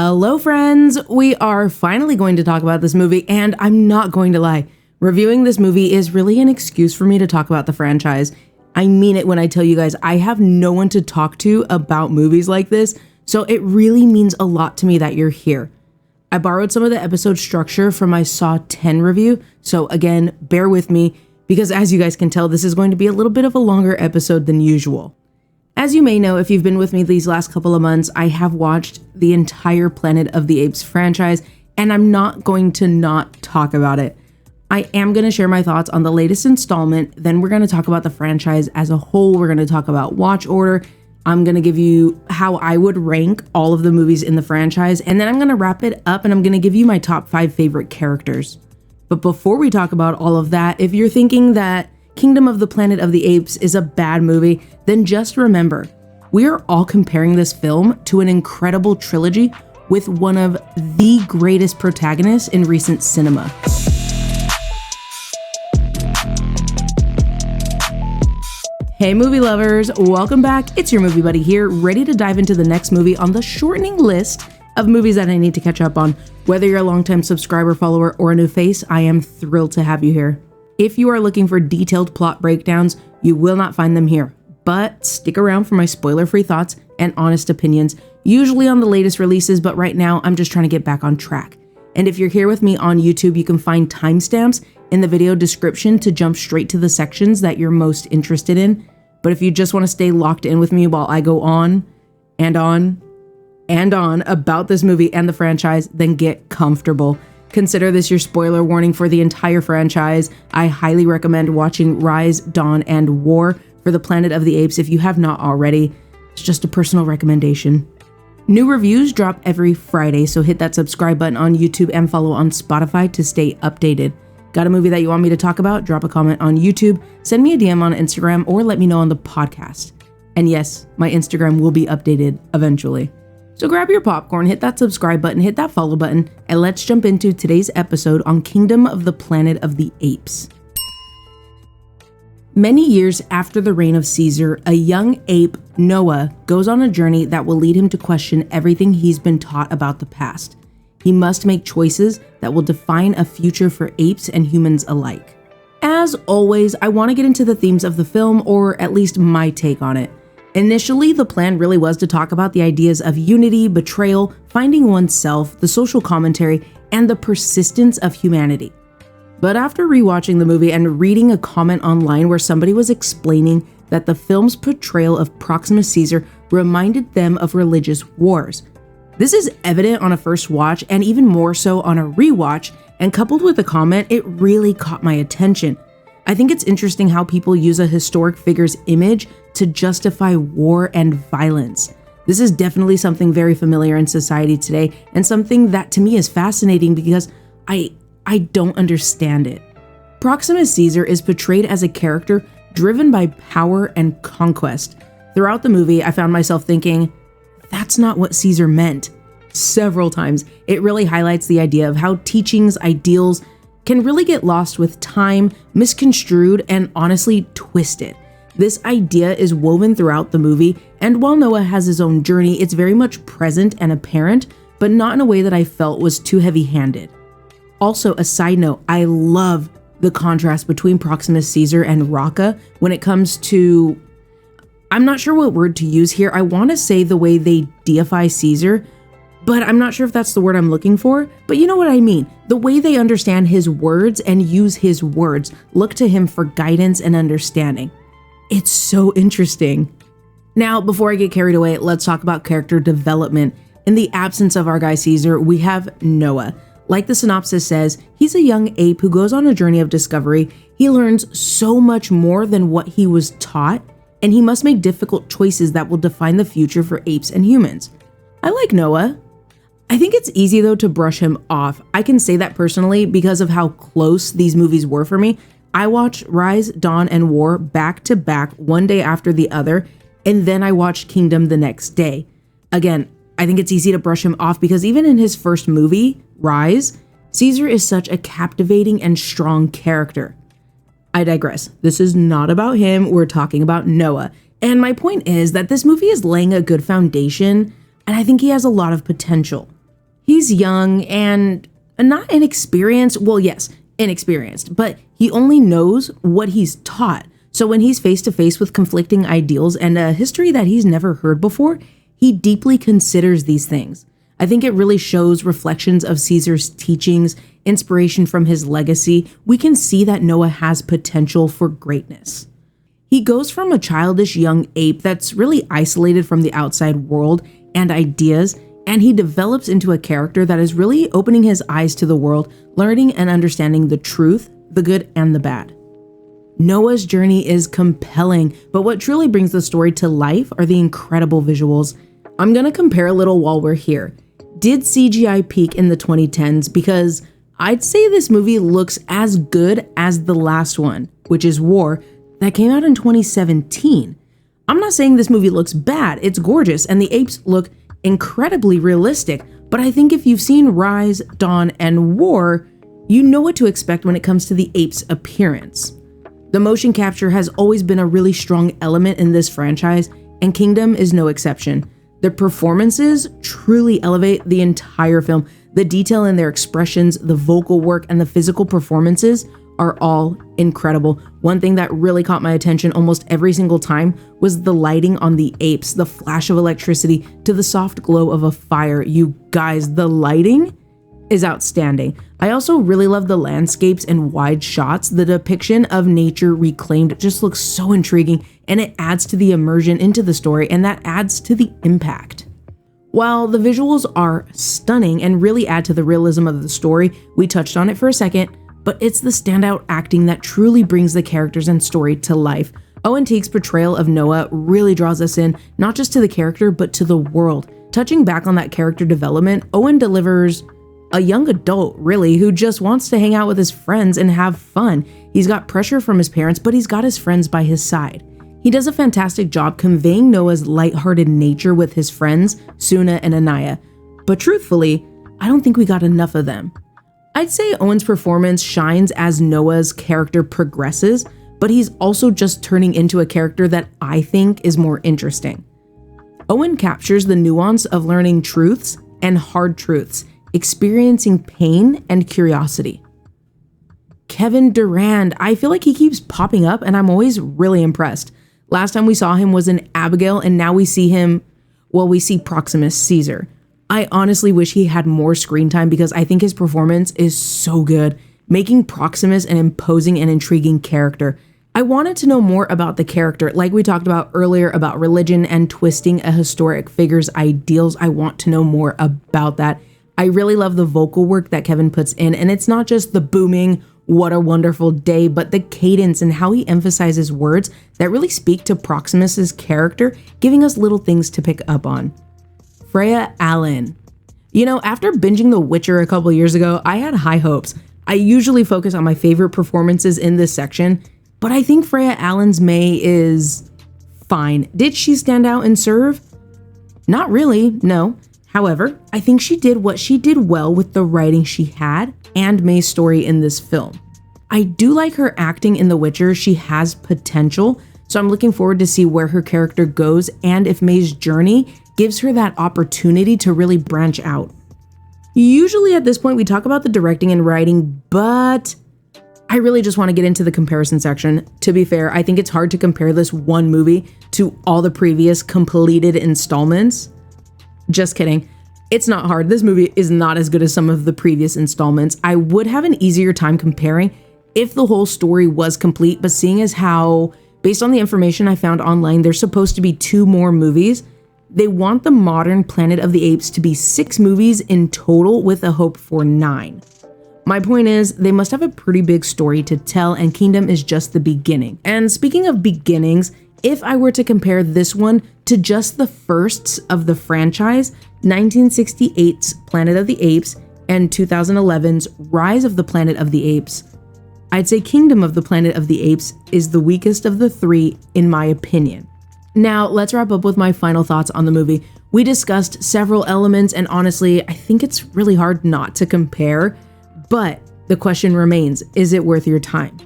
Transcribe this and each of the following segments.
Hello friends, we are finally going to talk about this movie, and I'm not going to lie, reviewing this movie is really an excuse for me to talk about the franchise. I mean it when I tell you guys I have no one to talk to about movies like this, so it really means a lot to me that you're here. I borrowed some of the episode structure from my Saw 10 review, so again, bear with me, because as you guys can tell, this is going to be a little bit of a longer episode than usual. As you may know, if you've been with me these last couple of months, I have watched the entire Planet of the Apes franchise, and I'm not going to not talk about it. I am going to share my thoughts on the latest installment, then we're going to talk about the franchise as a whole, we're going to talk about watch order, I'm going to give you how I would rank all of the movies in the franchise, and then I'm going to wrap it up and I'm going to give you my top 5 favorite characters. But before we talk about all of that, if you're thinking that Kingdom of the Planet of the Apes is a bad movie, then just remember, we are all comparing this film to an incredible trilogy with one of the greatest protagonists in recent cinema. Hey movie lovers, welcome back. It's your movie buddy here, ready to dive into the next movie on the shortening list of movies that I need to catch up on. Whether you're a longtime subscriber, follower, or a new face, I am thrilled to have you here. If you are looking for detailed plot breakdowns, you will not find them here, but stick around for my spoiler-free thoughts and honest opinions, usually on the latest releases, but right now I'm just trying to get back on track. And if you're here with me on YouTube, you can find timestamps in the video description to jump straight to the sections that you're most interested in. But if you just want to stay locked in with me while I go on and on and on about this movie and the franchise, then get comfortable. Consider this your spoiler warning for the entire franchise. I highly recommend watching Rise, Dawn, and War for the Planet of the Apes if you have not already. It's just a personal recommendation. New reviews drop every Friday, so hit that subscribe button on YouTube and follow on Spotify to stay updated. Got a movie that you want me to talk about? Drop a comment on YouTube, send me a DM on Instagram, or let me know on the podcast. And yes, my Instagram will be updated eventually. So grab your popcorn, hit that subscribe button, hit that follow button, and let's jump into today's episode on Kingdom of the Planet of the Apes. Many years after the reign of Caesar, a young ape, Noah, goes on a journey that will lead him to question everything he's been taught about the past. He must make choices that will define a future for apes and humans alike. As always, I want to get into the themes of the film, or at least my take on it. Initially, the plan really was to talk about the ideas of unity, betrayal, finding oneself, the social commentary, and the persistence of humanity. But after rewatching the movie and reading a comment online where somebody was explaining that the film's portrayal of Proximus Caesar reminded them of religious wars. This is evident on a first watch and even more so on a rewatch, and coupled with the comment, it really caught my attention. I think it's interesting how people use a historic figure's image to justify war and violence. This is definitely something very familiar in society today, and something that to me is fascinating because I don't understand it. Proximus Caesar is portrayed as a character driven by power and conquest. Throughout the movie, I found myself thinking, that's not what Caesar meant. Several times, it really highlights the idea of how teachings, ideals, can really get lost with time, misconstrued, and honestly twisted. This idea is woven throughout the movie, and while Noah has his own journey, it's very much present and apparent, but not in a way that I felt was too heavy-handed. Also, a side note, I love the contrast between Proximus Caesar and Rocca when it comes to, I'm not sure what word to use here. I want to say the way they deify Caesar, but I'm not sure if that's the word I'm looking for, but you know what I mean. The way they understand his words and use his words, look to him for guidance and understanding. It's so interesting. Now, before I get carried away, let's talk about character development. In the absence of our guy Caesar, we have Noah. Like the synopsis says, he's a young ape who goes on a journey of discovery. He learns so much more than what he was taught, and he must make difficult choices that will define the future for apes and humans. I like Noah. I think it's easy though to brush him off. I can say that personally because of how close these movies were for me. I watched Rise, Dawn, and War back to back, one day after the other, and then I watched Kingdom the next day. Again, I think it's easy to brush him off because even in his first movie, Rise, Caesar is such a captivating and strong character. I digress. This is not about him. We're talking about Noah. And my point is that this movie is laying a good foundation, and I think he has a lot of potential. He's young and not inexperienced. Well, yes, inexperienced, but he only knows what he's taught. So when he's face to face with conflicting ideals and a history that he's never heard before, he deeply considers these things. I think it really shows reflections of Caesar's teachings, inspiration from his legacy. We can see that Noah has potential for greatness. He goes from a childish young ape that's really isolated from the outside world and ideas, and he develops into a character that is really opening his eyes to the world, learning and understanding the truth, the good and the bad. Noah's journey is compelling, but what truly brings the story to life are the incredible visuals. I'm gonna compare a little while we're here. Did CGI peak in the 2010s? Because I'd say this movie looks as good as the last one, which is War, that came out in 2017. I'm not saying this movie looks bad, it's gorgeous, and the apes look incredibly realistic, but I think if you've seen Rise, Dawn, and War, you know what to expect when it comes to the apes' appearance. The motion capture has always been a really strong element in this franchise, and Kingdom is no exception. The performances truly elevate the entire film. The detail in their expressions, the vocal work, and the physical performances are all incredible. One thing that really caught my attention almost every single time was the lighting on the apes, the flash of electricity to the soft glow of a fire. You guys, the lighting is outstanding. I also really love the landscapes and wide shots. The depiction of nature reclaimed just looks so intriguing, and it adds to the immersion into the story, and that adds to the impact. While the visuals are stunning and really add to the realism of the story, we touched on it for a second, but it's the standout acting that truly brings the characters and story to life. Owen Teague's portrayal of Noah really draws us in, not just to the character, but to the world. Touching back on that character development, Owen delivers a young adult, really, who just wants to hang out with his friends and have fun. He's got pressure from his parents, but he's got his friends by his side. He does a fantastic job conveying Noah's lighthearted nature with his friends, Suna and Anaya. But truthfully, I don't think we got enough of them. I'd say Owen's performance shines as Noah's character progresses, but he's also just turning into a character that I think is more interesting. Owen captures the nuance of learning truths and hard truths, experiencing pain and curiosity. Kevin Durand, I feel like he keeps popping up and I'm always really impressed. Last time we saw him was in Abigail, and now we see him, well, we see Proximus Caesar. I honestly wish he had more screen time because I think his performance is so good, making Proximus an imposing and intriguing character. I wanted to know more about the character, like we talked about earlier about religion and twisting a historic figure's ideals. I want to know more about that. I really love the vocal work that Kevin puts in, and it's not just the booming, what a wonderful day, but the cadence and how he emphasizes words that really speak to Proximus's character, giving us little things to pick up on. Freya Allan. You know, after binging The Witcher a couple years ago, I had high hopes. I usually focus on my favorite performances in this section, but I think Freya Allan's May is fine. Did she stand out and serve? Not really, no. However, I think she did what she did well with the writing she had and May's story in this film. I do like her acting in The Witcher. She has potential, so I'm looking forward to see where her character goes and if May's journey gives her that opportunity to really branch out. Usually at this point we talk about the directing and writing, but I really just want to get into the comparison section. To be fair, I think it's hard to compare this one movie to all the previous completed installments. Just kidding. It's not hard. This movie is not as good as some of the previous installments. I would have an easier time comparing if the whole story was complete, but seeing as how, based on the information I found online, there's supposed to be 2 more movies. They want the modern Planet of the Apes to be 6 movies in total with a hope for 9. My point is, they must have a pretty big story to tell, and Kingdom is just the beginning. And speaking of beginnings, if I were to compare this one to just the firsts of the franchise, 1968's Planet of the Apes and 2011's Rise of the Planet of the Apes, I'd say Kingdom of the Planet of the Apes is the weakest of the 3 in my opinion. Now, let's wrap up with my final thoughts on the movie. We discussed several elements, and honestly, I think it's really hard not to compare, but the question remains, is it worth your time?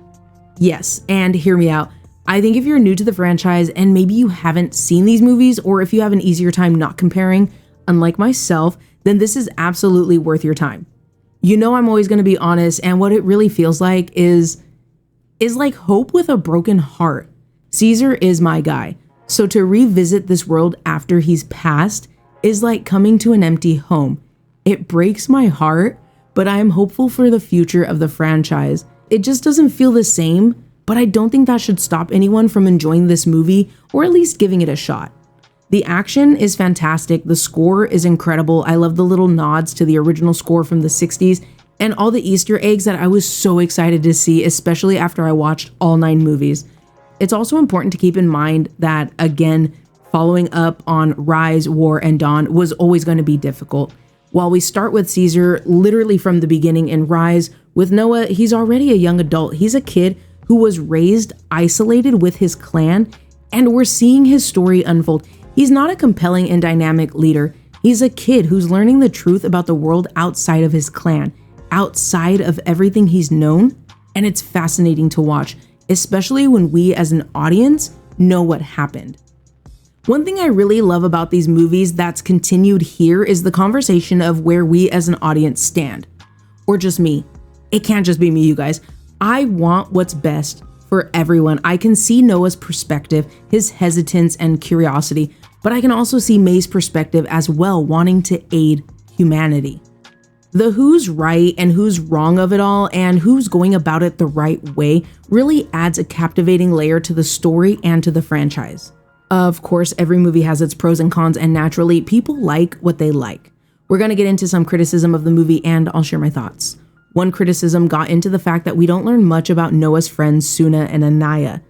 Yes, and hear me out. I think if you're new to the franchise and maybe you haven't seen these movies, or if you have an easier time not comparing, unlike myself, then this is absolutely worth your time. You know I'm always going to be honest, and what it really feels like is like hope with a broken heart. Caesar is my guy, so to revisit this world after he's passed is like coming to an empty home. It breaks my heart, but I am hopeful for the future of the franchise. It just doesn't feel the same, but I don't think that should stop anyone from enjoying this movie or at least giving it a shot. The action is fantastic, the score is incredible, I love the little nods to the original score from the 60s, and all the Easter eggs that I was so excited to see, especially after I watched all 9 movies. It's also important to keep in mind that, again, following up on Rise, War, and Dawn was always going to be difficult. While we start with Caesar literally from the beginning in Rise, with Noah, he's already a young adult. He's a kid who was raised isolated with his clan, and we're seeing his story unfold. He's not a compelling and dynamic leader. He's a kid who's learning the truth about the world outside of his clan, outside of everything he's known, and it's fascinating to watch, especially when we as an audience know what happened. One thing I really love about these movies that's continued here is the conversation of where we as an audience stand. Or just me. It can't just be me, you guys. I want what's best for everyone. I can see Noah's perspective, his hesitance and curiosity, but I can also see May's perspective as well, wanting to aid humanity. The who's right and who's wrong of it all and who's going about it the right way really adds a captivating layer to the story and to the franchise. Of course, every movie has its pros and cons, and naturally, people like what they like. We're going to get into some criticism of the movie, and I'll share my thoughts. One criticism got into the fact that we don't learn much about Noah's friends Suna and Anaya.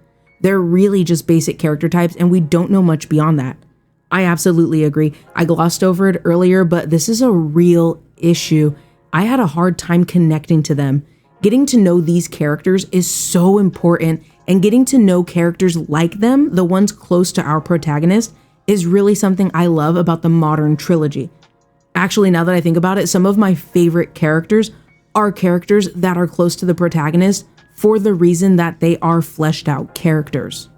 They're really just basic character types, and we don't know much beyond that. I absolutely agree. I glossed over it earlier, but this is a real issue. I had a hard time connecting to them. Getting to know these characters is so important, and getting to know characters like them, the ones close to our protagonist, is really something I love about the modern trilogy. Actually, now that I think about it, some of my favorite characters are characters that are close to the protagonist for the reason that they are fleshed out characters.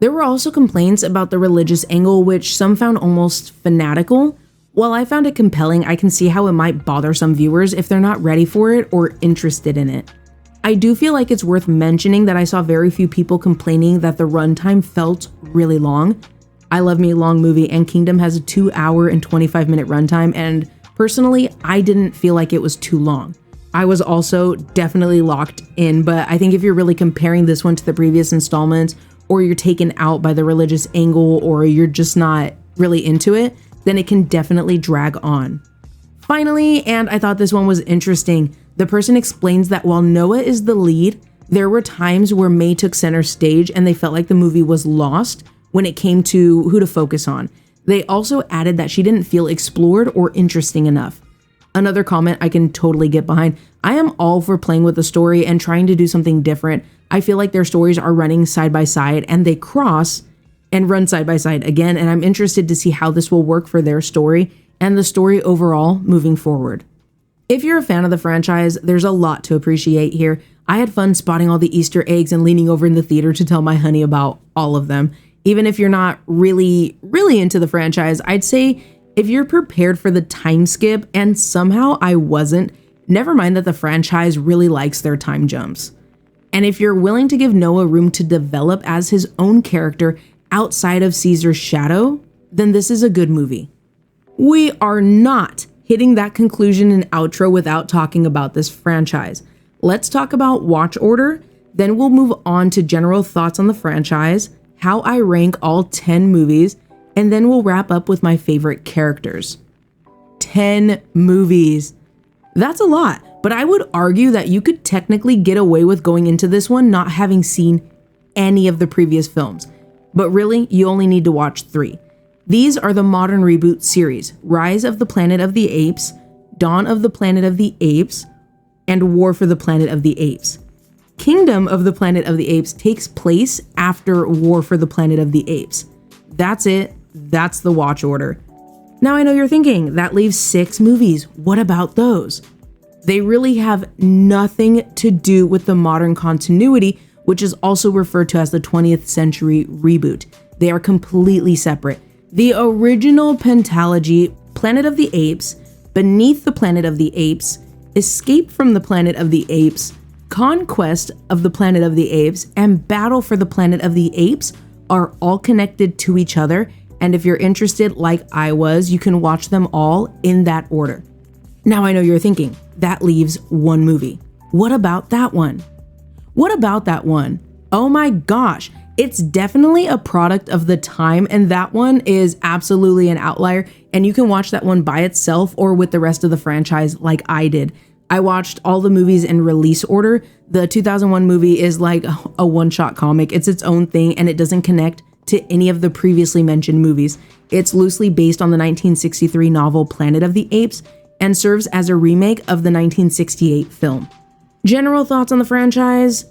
There were also complaints about the religious angle, which some found almost fanatical. While I found it compelling, I can see how it might bother some viewers if they're not ready for it or interested in it. I do feel like it's worth mentioning that I saw very few people complaining that the runtime felt really long. I love me a long movie, and Kingdom has a 2-hour and 25-minute runtime, and personally, I didn't feel like it was too long. I was also definitely locked in, but I think if you're really comparing this one to the previous installments, or you're taken out by the religious angle, or you're just not really into it, then it can definitely drag on. Finally, and I thought this one was interesting, the person explains that while Noah is the lead, there were times where May took center stage and they felt like the movie was lost when it came to who to focus on. They also added that she didn't feel explored or interesting enough. Another comment I can totally get behind. I am all for playing with the story and trying to do something different. I feel like their stories are running side by side and they cross and run side by side again, and I'm interested to see how this will work for their story and the story overall moving forward. If you're a fan of the franchise, there's a lot to appreciate here. I had fun spotting all the Easter eggs and leaning over in the theater to tell my honey about all of them. Even if you're not really into the franchise, I'd say if you're prepared for the time skip, and somehow I wasn't, never mind that the franchise really likes their time jumps. And if you're willing to give Noah room to develop as his own character outside of Caesar's shadow, then this is a good movie. We are not hitting that conclusion and outro without talking about this franchise. Let's talk about watch order, then we'll move on to general thoughts on the franchise, how I rank all 10 movies, and then we'll wrap up with my favorite characters. 10 movies. That's a lot, but I would argue that you could technically get away with going into this one not having seen any of the previous films. But really, you only need to watch 3. These are the modern reboot series: Rise of the Planet of the Apes, Dawn of the Planet of the Apes, and War for the Planet of the Apes. Kingdom of the Planet of the Apes takes place after War for the Planet of the Apes. That's it. That's the watch order. Now I know you're thinking, that leaves 6 movies. What about those? They really have nothing to do with the modern continuity, which is also referred to as the 20th century reboot. They are completely separate. The original pentalogy, Planet of the Apes, Beneath the Planet of the Apes, Escape from the Planet of the Apes, Conquest of the Planet of the Apes, and Battle for the Planet of the Apes are all connected to each other. And if you're interested, like I was, you can watch them all in that order. Now I know you're thinking, that leaves one movie. What about that one? What about that one? Oh my gosh, it's definitely a product of the time, and that one is absolutely an outlier, and you can watch that one by itself or with the rest of the franchise like I did. I watched all the movies in release order. The 2001 movie is like a one-shot comic. It's its own thing, and it doesn't connect to any of the previously mentioned movies. It's loosely based on the 1963 novel Planet of the Apes and serves as a remake of the 1968 film. General thoughts on the franchise?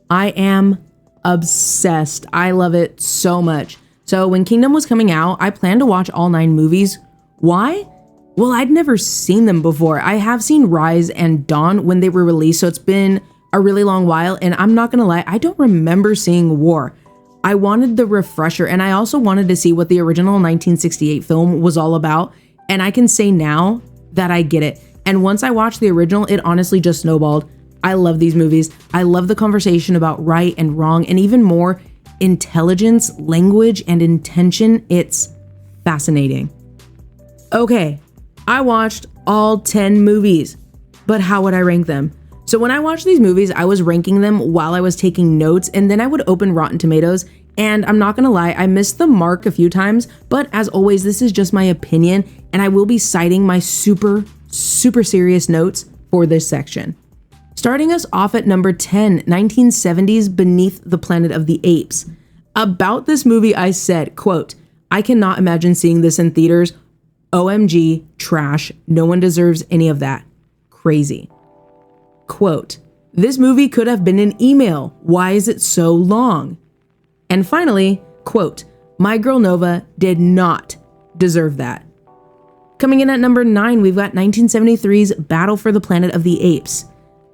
I am obsessed. I love it so much. So when Kingdom was coming out, I planned to watch all 9 movies. Why? Well, I'd never seen them before. I have seen Rise and Dawn when they were released, so it's been a really long while, and I'm not gonna lie, I don't remember seeing War. I wanted the refresher, and I also wanted to see what the original 1968 film was all about, and I can say now that I get it. And once I watched the original, it honestly just snowballed. I love these movies. I love the conversation about right and wrong, and even more, intelligence, language, and intention. It's fascinating. Okay, I watched all 10 movies, but how would I rank them? So when I watched these movies, I was ranking them while I was taking notes, and then I would open Rotten Tomatoes, and I'm not gonna lie, I missed the mark a few times, but as always, this is just my opinion, and I will be citing my super serious notes for this section. Starting us off at number 10, 1970s Beneath the Planet of the Apes. About this movie, I said, quote, I cannot imagine seeing this in theaters. OMG, trash. No one deserves any of that. Crazy. Quote, this movie could have been an email. Why is it so long? And finally, quote, My Girl Nova did not deserve that. Coming in at number 9, we've got 1973's Battle for the Planet of the Apes.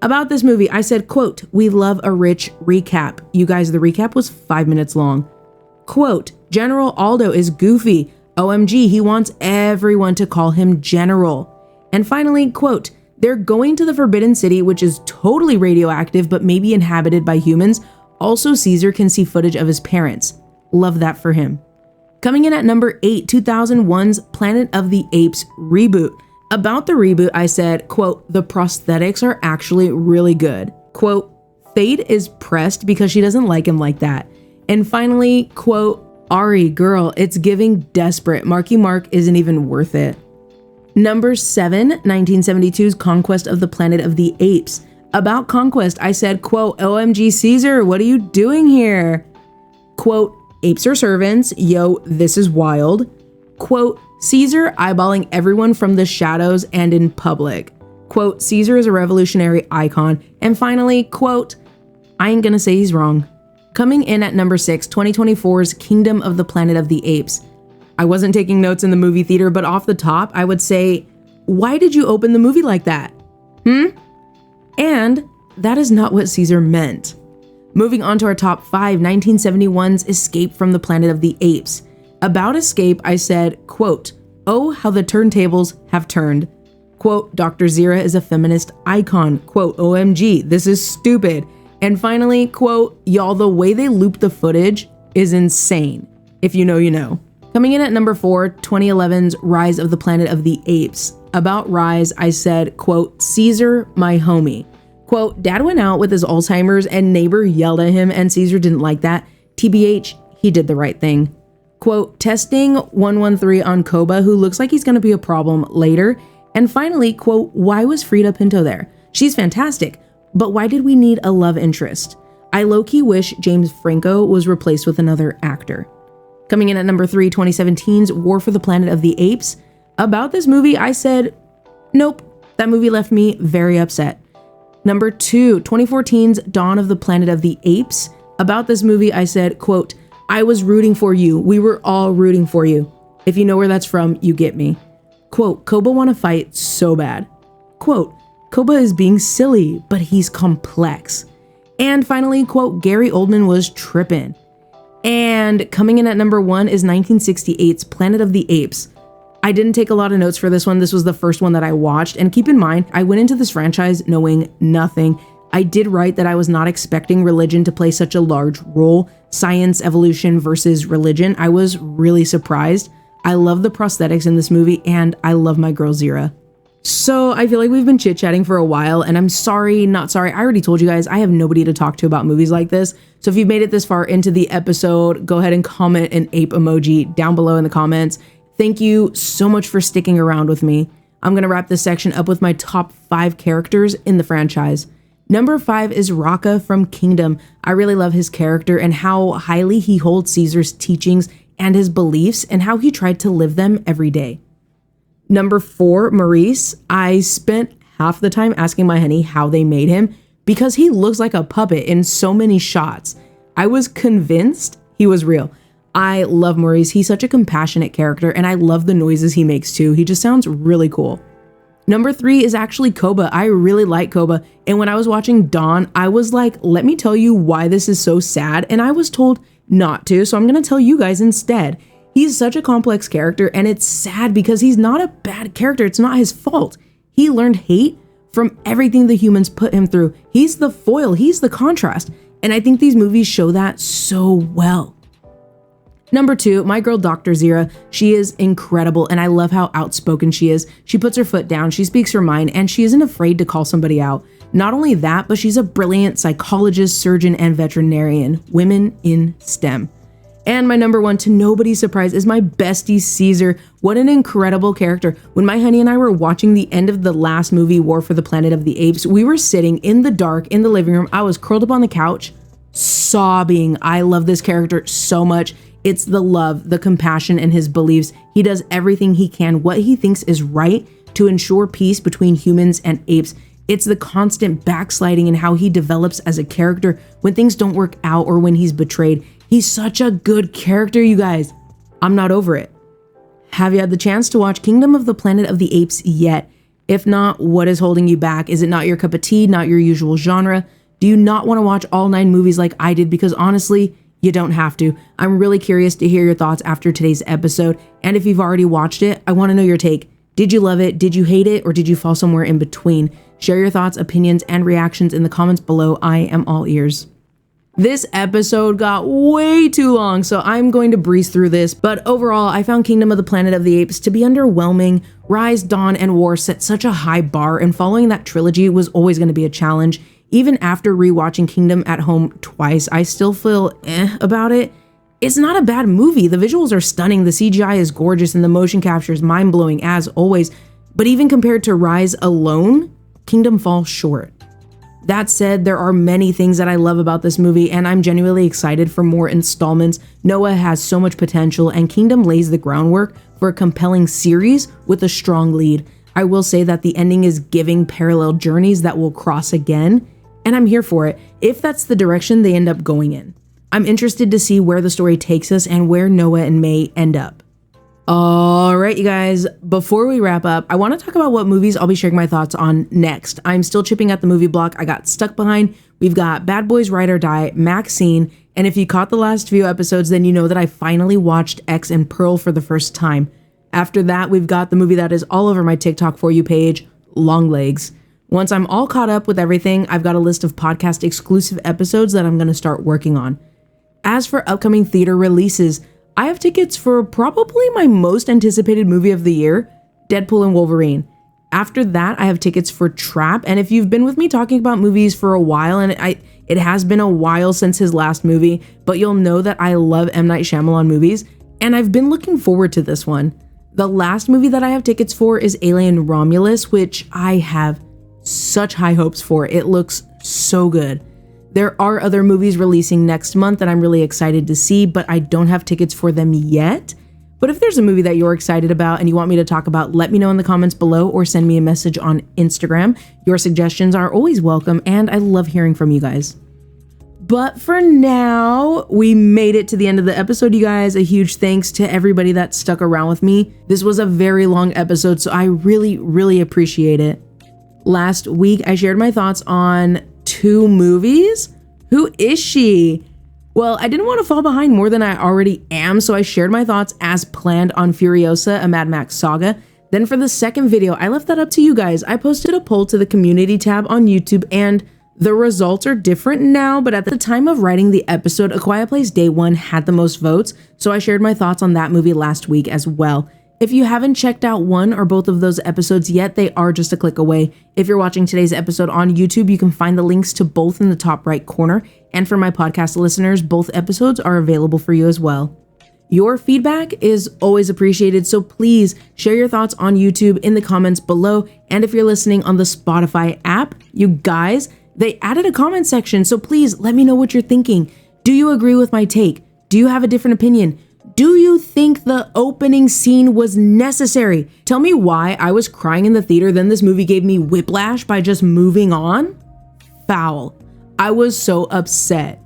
About this movie, I said, quote, we love a rich recap. You guys, the recap was 5 minutes long. Quote, General Aldo is goofy. OMG, he wants everyone to call him General. And finally, quote, they're going to the Forbidden City, which is totally radioactive, but maybe inhabited by humans. Also, Caesar can see footage of his parents. Love that for him. Coming in at number 8, 2001's Planet of the Apes reboot. About the reboot, I said, quote, the prosthetics are actually really good. Quote, Fate is pressed because she doesn't like him like that. And finally, quote, Ari, girl, it's giving desperate. Marky Mark isn't even worth it. Number 7, 1972's Conquest of the Planet of the Apes. About Conquest, I said, quote, OMG Caesar, what are you doing here? Quote, apes are servants. Yo, this is wild. Quote, Caesar eyeballing everyone from the shadows and in public. Quote, Caesar is a revolutionary icon. And finally, quote, I ain't gonna say he's wrong. Coming in at number 6, 2024's Kingdom of the Planet of the Apes. I wasn't taking notes in the movie theater, but off the top, I would say, why did you open the movie like that? And that is not what Caesar meant. Moving on to our top 5, 1971's Escape from the Planet of the Apes. About Escape, I said, quote, oh, how the turntables have turned. Quote, Dr. Zira is a feminist icon. Quote, OMG, this is stupid. And finally, quote, y'all, the way they loop the footage is insane. If you know, you know. Coming in at number 4, 2011's Rise of the Planet of the Apes. About Rise, I said, quote, Caesar, my homie. Quote, Dad went out with his Alzheimer's and neighbor yelled at him and Caesar didn't like that. TBH, he did the right thing. Quote, testing 113 on Koba, who looks like he's going to be a problem later. And finally, quote, why was Frida Pinto there? She's fantastic, but why did we need a love interest? I low-key wish James Franco was replaced with another actor. Coming in at number 3, 2017's War for the Planet of the Apes. About this movie, I said, nope, that movie left me very upset. Number 2, 2014's Dawn of the Planet of the Apes. About this movie, I said, quote, I was rooting for you. We were all rooting for you. If you know where that's from, you get me. Quote, Koba want to fight so bad. Quote, Koba is being silly, but he's complex. And finally, quote, Gary Oldman was trippin'. And coming in at number 1 is 1968's Planet of the Apes. I didn't take a lot of notes for this one. This was the first one that I watched. And keep in mind, I went into this franchise knowing nothing. I did write that I was not expecting religion to play such a large role. Science, evolution versus religion. I was really surprised. I love the prosthetics in this movie, and I love my girl Zira. So I feel like we've been chit-chatting for a while, and I'm sorry, not sorry. I already told you guys I have nobody to talk to about movies like this. So if you've made it this far into the episode, go ahead and comment an ape emoji down below in the comments. Thank you so much for sticking around with me. I'm going to wrap this section up with my top 5 characters in the franchise. Number 5 is Rocka from Kingdom. I really love his character and how highly he holds Caesar's teachings and his beliefs and how he tried to live them every day. Number 4, Maurice. I spent half the time asking my honey how they made him because he looks like a puppet in so many shots. I was convinced he was real. I love Maurice. He's such a compassionate character, and I love the noises he makes too. He just sounds really cool. Number 3 is actually Koba. I really like Koba, and when I was watching Dawn, I was like, let me tell you why this is so sad, and I was told not to, so I'm gonna tell you guys instead. He's such a complex character, and it's sad because he's not a bad character. It's not his fault. He learned hate from everything the humans put him through. He's the foil, he's the contrast, and I think these movies show that so well. Number 2, my girl Dr. Zira. She is incredible, and I love how outspoken she is. She puts her foot down, she speaks her mind, and she isn't afraid to call somebody out. Not only that, but she's a brilliant psychologist, surgeon, and veterinarian. Women in STEM. And my number 1, to nobody's surprise, is my bestie Caesar. What an incredible character. When my honey and I were watching the end of the last movie, War for the Planet of the Apes, we were sitting in the dark in the living room. I was curled up on the couch, sobbing. I love this character so much. It's the love, the compassion, and his beliefs. He does everything he can, what he thinks is right, to ensure peace between humans and apes. It's the constant backsliding and how he develops as a character when things don't work out or when he's betrayed. He's such a good character, you guys. I'm not over it. Have you had the chance to watch Kingdom of the Planet of the Apes yet? If not, what is holding you back? Is it not your cup of tea, not your usual genre? Do you not want to watch all 9 movies like I did? Because honestly, you don't have to. I'm really curious to hear your thoughts after today's episode. And if you've already watched it, I want to know your take. Did you love it? Did you hate it? Or did you fall somewhere in between? Share your thoughts, opinions, and reactions in the comments below. I am all ears. This episode got way too long, so I'm going to breeze through this, but overall, I found Kingdom of the Planet of the Apes to be underwhelming. Rise, Dawn, and War set such a high bar, and following that trilogy was always going to be a challenge. Even after rewatching Kingdom at home twice, I still feel about it. It's not a bad movie. The visuals are stunning, the CGI is gorgeous, and the motion capture is mind-blowing as always, but even compared to Rise alone, Kingdom falls short. That said, there are many things that I love about this movie, and I'm genuinely excited for more installments. Noah has so much potential, and Kingdom lays the groundwork for a compelling series with a strong lead. I will say that the ending is giving parallel journeys that will cross again, and I'm here for it, if that's the direction they end up going in. I'm interested to see where the story takes us and where Noah and May end up. All right, you guys, before we wrap up, I want to talk about what movies I'll be sharing my thoughts on next. I'm still chipping at the movie block I got stuck behind. We've got Bad Boys Ride or Die, Maxine, and if you caught the last few episodes, then you know that I finally watched X and Pearl for the first time. After that, we've got the movie that is all over my TikTok For You page, Long Legs. Once I'm all caught up with everything, I've got a list of podcast exclusive episodes that I'm going to start working on. As for upcoming theater releases, I have tickets for probably my most anticipated movie of the year, Deadpool and Wolverine. After that, I have tickets for Trap, and if you've been with me talking about movies for a while, and it has been a while since his last movie, but you'll know that I love M. Night Shyamalan movies, and I've been looking forward to this one. The last movie that I have tickets for is Alien Romulus, which I have such high hopes for. It looks so good. There are other movies releasing next month that I'm really excited to see, but I don't have tickets for them yet. But if there's a movie that you're excited about and you want me to talk about, let me know in the comments below or send me a message on Instagram. Your suggestions are always welcome, and I love hearing from you guys. But for now, we made it to the end of the episode, you guys. A huge thanks to everybody that stuck around with me. This was a very long episode, so I really, really appreciate it. Last week, I shared my thoughts on 2 movies. Who is she? Well, I didn't want to fall behind more than I already am, so I shared my thoughts as planned on Furiosa, a Mad Max saga. Then for the second video, I left that up to you guys. I posted a poll to the community tab on YouTube, and the results are different now, but at the time of writing the episode, A Quiet Place Day 1 had the most votes, so I shared my thoughts on that movie last week as well. If you haven't checked out one or both of those episodes yet, they are just a click away. If you're watching today's episode on YouTube, you can find the links to both in the top right corner. And for my podcast listeners, both episodes are available for you as well. Your feedback is always appreciated, so please share your thoughts on YouTube in the comments below. And if you're listening on the Spotify app, you guys, they added a comment section, so please let me know what you're thinking. Do you agree with my take? Do you have a different opinion? Do you think the opening scene was necessary? Tell me why I was crying in the theater, then this movie gave me whiplash by just moving on? Foul. I was so upset.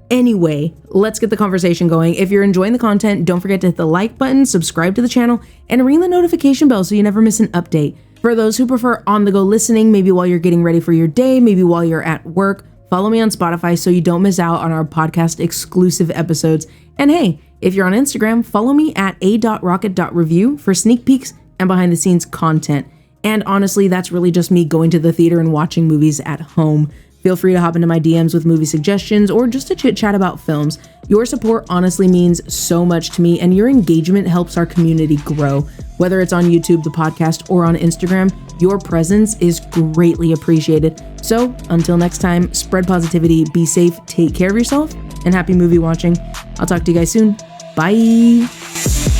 Anyway, let's get the conversation going. If you're enjoying the content, don't forget to hit the like button, subscribe to the channel, and ring the notification bell so you never miss an update. For those who prefer on-the-go listening, maybe while you're getting ready for your day, maybe while you're at work, follow me on Spotify so you don't miss out on our podcast exclusive episodes. And hey, if you're on Instagram, follow me at A.Rocket.Review for sneak peeks and behind the scenes content. And honestly, that's really just me going to the theater and watching movies at home. Feel free to hop into my DMs with movie suggestions or just to chit chat about films. Your support honestly means so much to me, and your engagement helps our community grow. Whether it's on YouTube, the podcast, or on Instagram, your presence is greatly appreciated. So until next time, spread positivity, be safe, take care of yourself, and happy movie watching. I'll talk to you guys soon. Bye.